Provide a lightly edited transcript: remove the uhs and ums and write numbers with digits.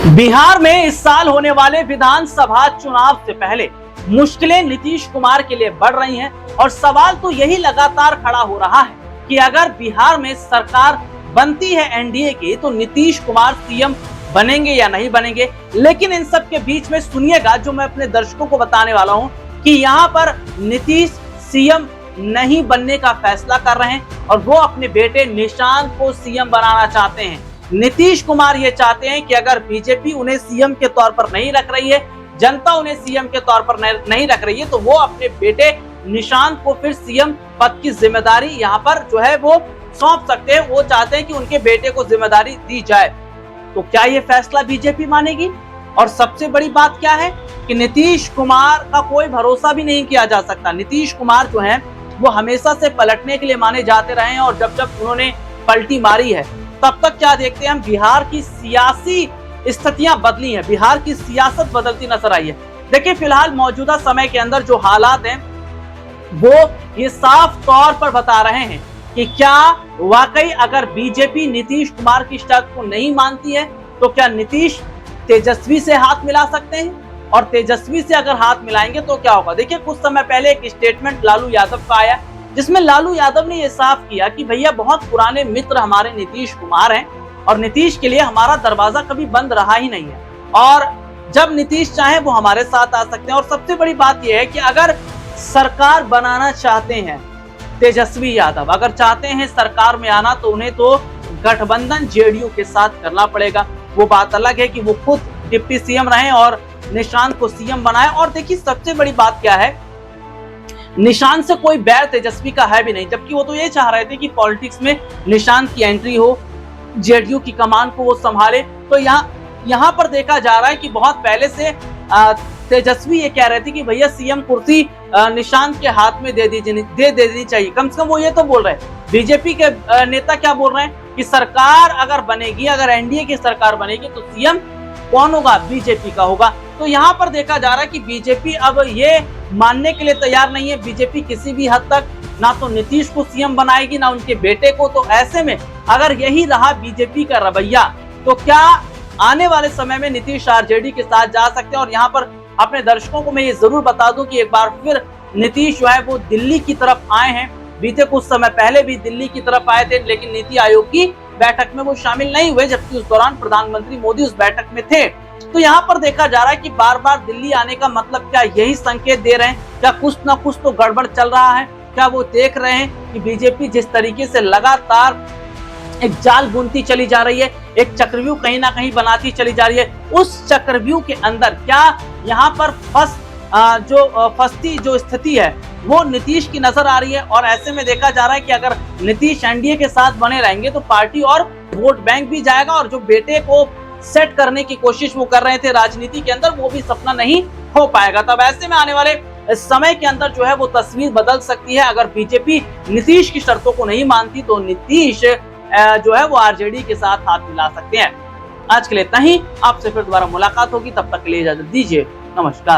बिहार में इस साल होने वाले विधानसभा चुनाव से पहले मुश्किलें नीतीश कुमार के लिए बढ़ रही हैं और सवाल तो यही लगातार खड़ा हो रहा है कि अगर बिहार में सरकार बनती है एनडीए की तो नीतीश कुमार सीएम बनेंगे या नहीं बनेंगे। लेकिन इन सब के बीच में सुनिएगा जो मैं अपने दर्शकों को बताने वाला हूं कि यहाँ पर नीतीश सीएम नहीं बनने का फैसला कर रहे हैं और वो अपने बेटे निशांत को सीएम बनाना चाहते हैं। नीतीश कुमार ये चाहते हैं कि अगर बीजेपी उन्हें सीएम के तौर पर नहीं रख रही है, जनता उन्हें सीएम के तौर पर नहीं रख रही है, तो वो अपने बेटे निशांत को फिर सीएम पद की जिम्मेदारी यहाँ पर जो है वो सौंप सकते हैं। वो चाहते हैं कि उनके बेटे को जिम्मेदारी दी जाए। तो क्या ये फैसला बीजेपी मानेगी? और सबसे बड़ी बात क्या है कि नीतीश कुमार का कोई भरोसा भी नहीं किया जा सकता। नीतीश कुमार जो है वो हमेशा से पलटने के लिए माने जाते रहे हैं और जब जब उन्होंने पलटी मारी है तब तक क्या देखते हैं हम, बिहार की सियासी स्थितियां बदली हैं, बिहार की सियासत बदलती नजर आई है। देखिए फिलहाल मौजूदा समय के अंदर जो हालात हैं वो ये साफ तौर पर बता रहे हैं कि क्या वाकई अगर बीजेपी नीतीश कुमार की शर्त को नहीं मानती है तो क्या नीतीश तेजस्वी से हाथ मिला सकते हैं, और तेजस्वी से अगर हाथ मिलाएंगे तो क्या होगा। देखिए कुछ समय पहले एक स्टेटमेंट लालू यादव का आया जिसमें लालू यादव ने यह साफ किया कि भैया बहुत पुराने मित्र हमारे नीतीश कुमार हैं और नीतीश के लिए हमारा दरवाजा कभी बंद रहा ही नहीं है और जब नीतीश चाहे वो हमारे साथ आ सकते हैं। और सबसे बड़ी बात यह है कि अगर सरकार बनाना चाहते हैं तेजस्वी यादव, अगर चाहते हैं सरकार में आना तो उन्हें तो गठबंधन जेडीयू के साथ करना पड़ेगा। वो बात अलग है कि वो खुद डिप्टी सीएम रहे और निशांत को सीएम बनाए। और देखिए सबसे बड़ी बात क्या है, निशांत से कोई बैर तेजस्वी का है भी नहीं, जबकि वो तो ये चाह रहे थे कि पॉलिटिक्स में निशांत की एंट्री हो, जेडीयू की कमान को वो संभाले। तो यहाँ पर देखा जा रहा है कि बहुत पहले से तेजस्वी ये कह रहे थे कि भैया सीएम कुर्सी निशांत के हाथ में दे देनी चाहिए। कम से कम वो ये तो बोल रहे हैं। बीजेपी के नेता क्या बोल रहे हैं कि सरकार अगर बनेगी, अगर एनडीए की सरकार बनेगी तो सीएम कौन होगा, बीजेपी का होगा। तो यहाँ पर देखा जा रहा है कि बीजेपी अब ये मानने के लिए तैयार नहीं है। बीजेपी किसी भी हद तक ना तो नीतीश को सीएम बनाएगी ना उनके बेटे को। तो ऐसे में अगर यही रहा बीजेपी का रवैया तो क्या आने वाले समय में नीतीश आरजेडी के साथ जा सकते हैं। और यहाँ पर अपने दर्शकों को मैं ये जरूर बता दूं कि एक बार फिर नीतीश जो है वो दिल्ली की तरफ आए हैं। बीते कुछ समय पहले भी दिल्ली की तरफ आए थे लेकिन नीति आयोग की बैठक में वो शामिल नहीं हुए, जबकि उस दौरान प्रधानमंत्री मोदी उस बैठक में थे। तो यहाँ पर देखा जा रहा है कि बार बार दिल्ली आने का मतलब क्या यही संकेत दे रहे हैं, क्या कुछ ना कुछ तो गड़बड़ चल रहा है। क्या वो देख रहे हैं कि बीजेपी जिस तरीके से लगातार एक जाल बुनती चली जा रही है, एक चक्रव्यूह कहीं ना कहीं बनाती चली जा रही है, उस चक्रव्यूह के अंदर क्या यहाँ पर फंसती जो स्थिति है वो नीतीश की नजर आ रही है। और ऐसे में देखा जा रहा है कि अगर नीतीश एनडीए के साथ बने रहेंगे तो पार्टी और वोट बैंक भी जाएगा और जो बेटे को सेट करने की कोशिश वो कर रहे थे राजनीति के अंदर वो भी सपना नहीं हो पाएगा। तब ऐसे में आने वाले समय के अंदर जो है वो तस्वीर बदल सकती है। अगर बीजेपी नीतीश की शर्तों को नहीं मानती तो नीतीश जो है वो आरजेडी के साथ हाथ मिला सकते हैं। आज के लिए इतना ही, आपसे फिर दोबारा मुलाकात होगी, तब तक के लिए इजाजत दीजिए, नमस्कार।